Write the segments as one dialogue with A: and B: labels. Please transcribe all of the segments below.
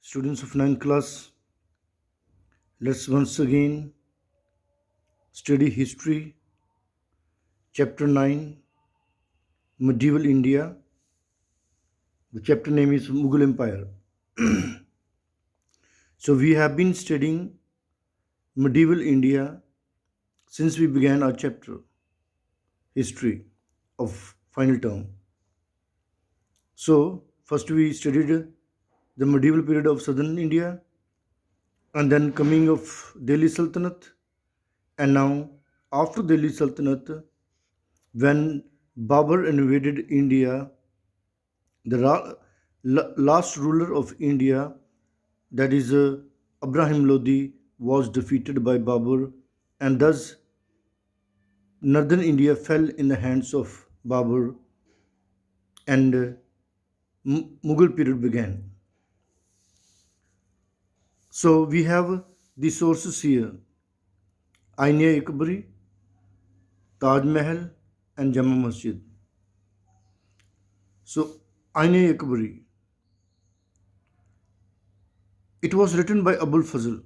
A: Students of ninth class, let's once again study history, chapter 9, Medieval India. The chapter name is Mughal Empire. So, we have been studying medieval India since we began our chapter, history of final term. So, first we studied the medieval period of southern India and then coming of Delhi Sultanate, and now after Delhi Sultanate, when Babur invaded India, the last ruler of India, that is Ibrahim Lodi, was defeated by Babur, and thus northern India fell in the hands of Babur, and Mughal period began. So we have the sources here: Aine Akbari, Taj Mahal, and Jama Masjid. So Aine Akbari, it was written by Abul Fazl,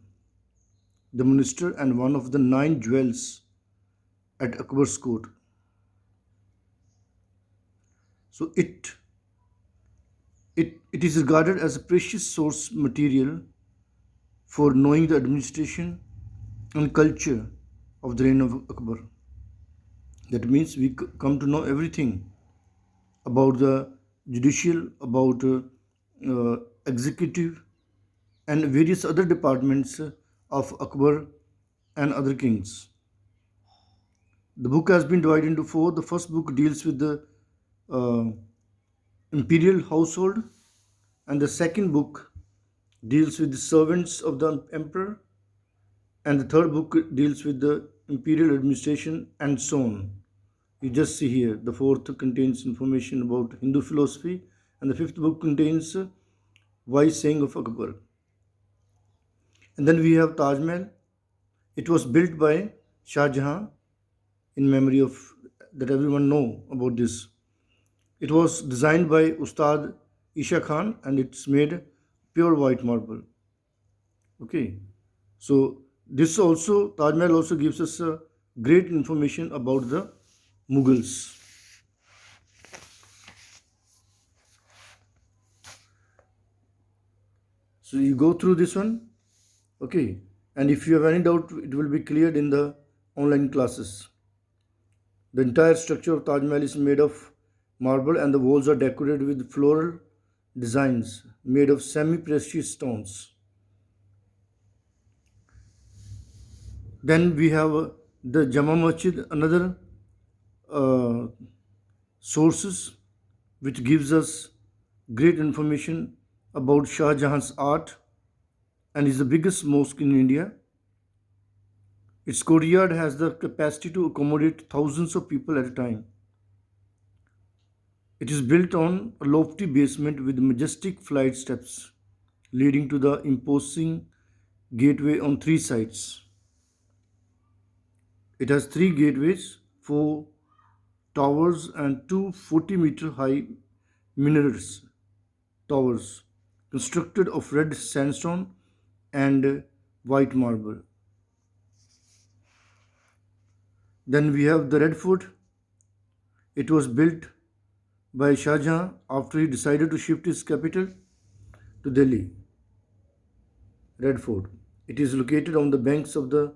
A: the minister and one of the 9 jewels at Akbar's court. So it is regarded as a precious source material for knowing the administration and culture of the reign of Akbar. That means we come to know everything about the judicial, about executive, and various other departments of Akbar and other kings. The book has been divided into four. The first book deals with the uh, imperial household, and the second book deals with the servants of the emperor, and the third book deals with the imperial administration, and so on. You just see here. The fourth contains information about Hindu philosophy, and the fifth book contains wise saying of Akbar. And then we have Taj Mahal. It was built by Shah Jahan in memory of that everyone know about this. It was designed by Ustad Isha Khan, and it's made pure white marble. Okay, so this also Taj Mahal also gives us great information about the Mughals. So you go through this one, okay, and if you have any doubt, it will be cleared in the online classes. The entire structure of Taj Mahal is made of marble, and the walls are decorated with floral designs made of semi-precious stones. Then we have the Jama Masjid, another uh, sources which gives us great information about Shah Jahan's art, and is the biggest mosque in India. Its courtyard has the capacity to accommodate thousands of people at a time. It is built on a lofty basement with majestic flight steps leading to the imposing gateway on three sides. It has three gateways, four towers, and two 40-meter high minarets towers constructed of red sandstone and white marble. Then we have the Red Fort. It was built by Shah Jahan after he decided to shift his capital to Delhi. Red Fort. It is located on the banks of the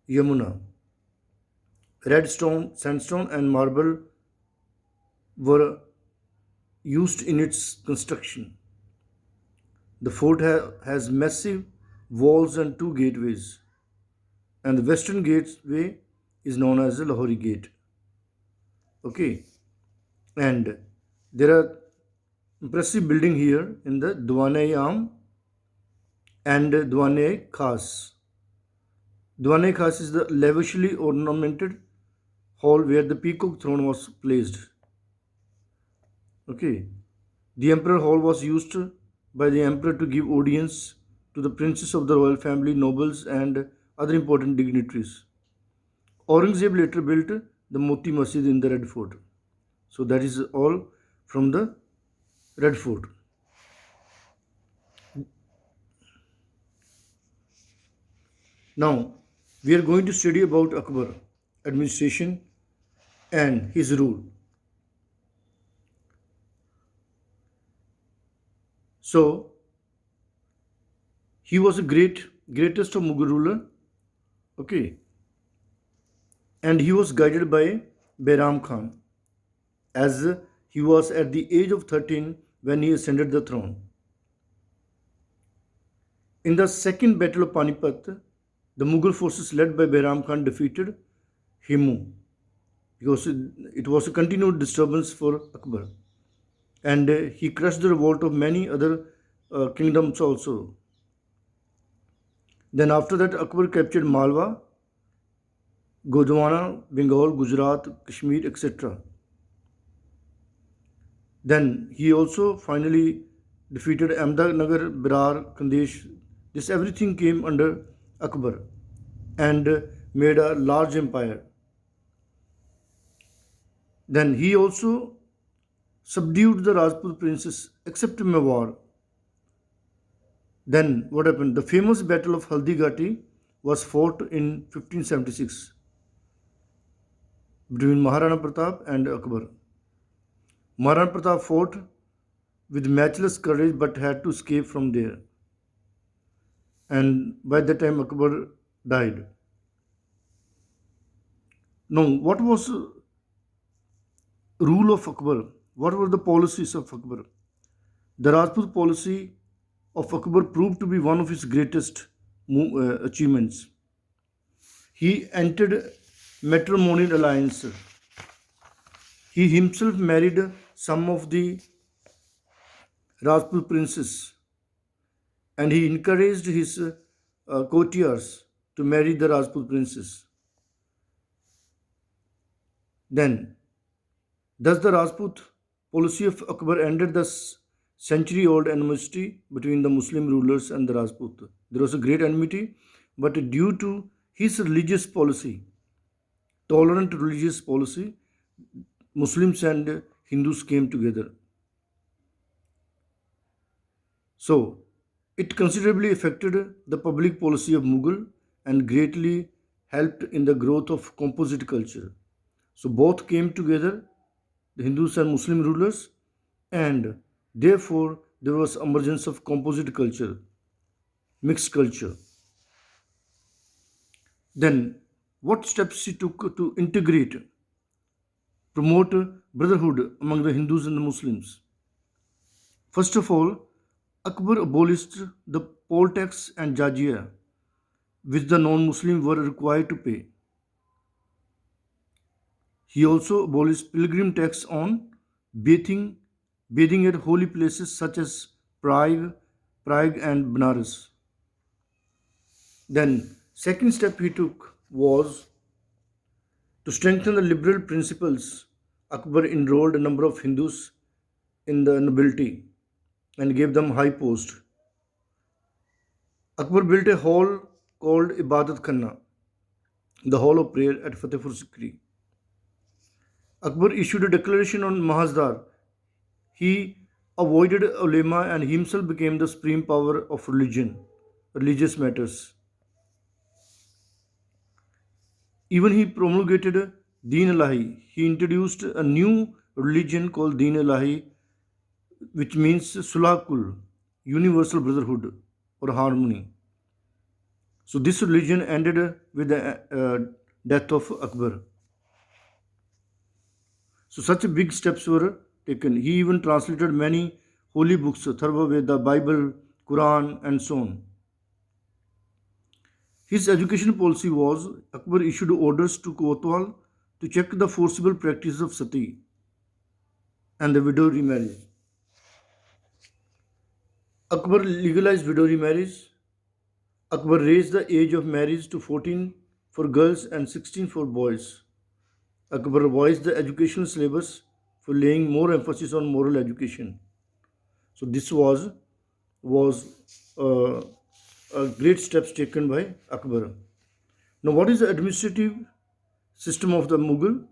A: Yamuna. Red stone, sandstone, and marble were used in its construction. The fort has massive walls and two gateways, and the western gateway is known as the Lahori Gate. Okay, and there are impressive building here in the Dwane-Am and Dwane-Khas. Dwane-Khas is the lavishly ornamented hall where the peacock throne was placed. Okay, the emperor hall was used by the emperor to give audience to the princes of the royal family, nobles, and other important dignitaries. Aurangzeb later built the Moti Masjid in the Red Fort. So that is all from the Red Fort. Now, we are going to study about Akbar, administration, and his rule. So, he was a greatest of Mughal ruler, okay, and he was guided by Behram Khan, as he was at the age of 13 when he ascended the throne. In the Second Battle of Panipat, the Mughal forces led by Behram Khan defeated Himu because it was a continued disturbance for Akbar, and he crushed the revolt of many other kingdoms also. Then after that, Akbar captured Malwa, Gondwana, Bengal, Gujarat, Kashmir, etc. Then he also finally defeated Ahmednagar, Berar, Khandesh. This everything came under Akbar and made a large empire. Then he also subdued the Rajput princes except Mewar. Then what happened? The famous battle of Haldigati was fought in 1576 between Maharana Pratap and Akbar. Maharana Pratap fought with matchless courage but had to escape from there. And by that time, Akbar died. Now, what was rule of Akbar? What were the policies of Akbar? The Rajput policy of Akbar proved to be one of his greatest achievements. He entered matrimonial alliance. He himself married some of the Rajput princes, and he encouraged his courtiers to marry the Rajput princes. Then, thus the Rajput policy of Akbar ended the century-old enmity between the Muslim rulers and the Rajput. There was a great enmity, but due to his religious policy, tolerant religious policy, Muslims and Hindus came together. So, it considerably affected the public policy of Mughal and greatly helped in the growth of composite culture. So, both came together, the Hindus and Muslim rulers, and therefore there was emergence of composite culture, mixed culture. Then, what steps he took to integrate, promote brotherhood among the Hindus and the Muslims? First of all, Akbar abolished the poll tax and jizya, which the non-Muslim were required to pay. He also abolished pilgrim tax on bathing, bathing at holy places such as Prague and Benares. Then, second step he took was to strengthen the liberal principles. Akbar enrolled a number of Hindus in the nobility and gave them high post. Akbar built a hall called Ibadat Khanna, the hall of prayer at Fatehpur Sikri. Akbar issued a declaration on Mahazdar. He avoided ulema and himself became the supreme power of religious matters. Even he promulgated Deen Ilahi. He introduced a new religion called Deen Ilahi, which means Sulakul, universal brotherhood or harmony. So this religion ended with the death of Akbar. So such big steps were taken. He even translated many holy books, Tharva Veda, Bible, Quran, and so on. His education policy was Akbar issued orders to Kotwal to check the forcible practice of sati and the widow remarriage. Akbar legalized widow remarriage. Akbar raised the age of marriage to 14 for girls and 16 for boys. Akbar revised the educational syllabus for laying more emphasis on moral education. So this was a great steps taken by Akbar. Now, what is the administrative system of the Mughal?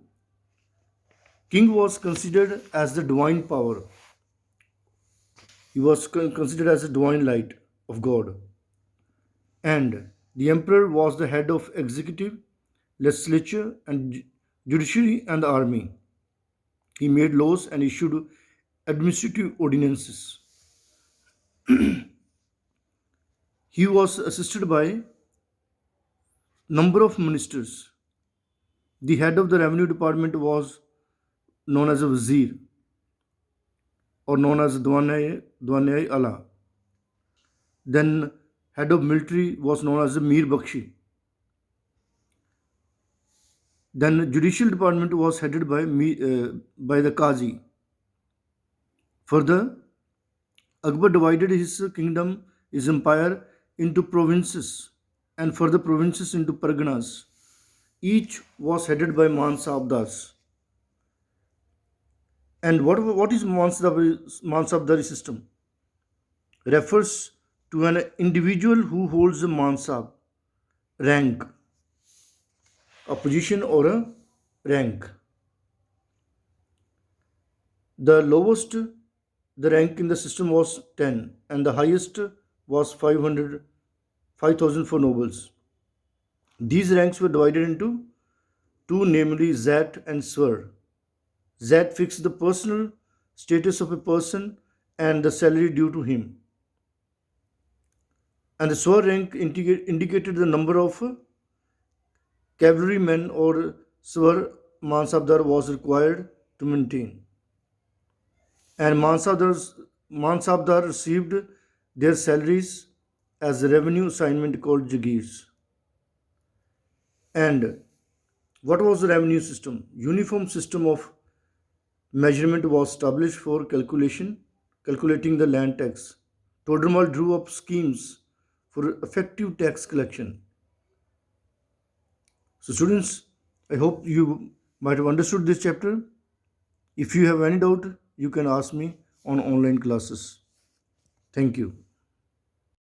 A: King was considered as the divine power. He was considered as a divine light of God. And The emperor was the head of executive, legislature, and judiciary and the army. He made laws and issued administrative ordinances. He was assisted by number of ministers. The head of the revenue department was known as a vizier or known as Dwanai Allah. Then head of military was known as a Mir Bakshi. Then judicial department was headed by the Qazi. Further, Akbar divided his kingdom, his empire, into provinces and further provinces into parganas. Each was headed by Mansabdars. And what is Mansabdari system? Refers to an individual who holds a Mansab rank, a position or a rank. The lowest the rank in the system was 10 and the highest was 5,000 for nobles. These ranks were divided into two, namely Zat and Swar. Zat fixed the personal status of a person and the salary due to him. And the Swar rank indicated the number of cavalrymen or Swar Mansabdar was required to maintain. And Mansabdar received their salaries as a revenue assignment called Jagirs. And what was the revenue system? Uniform system of measurement was established for calculating the land tax. Todermal drew up schemes for effective tax collection. So, students, I hope you might have understood this chapter. If you have any doubt, you can ask me on online classes. Thank you.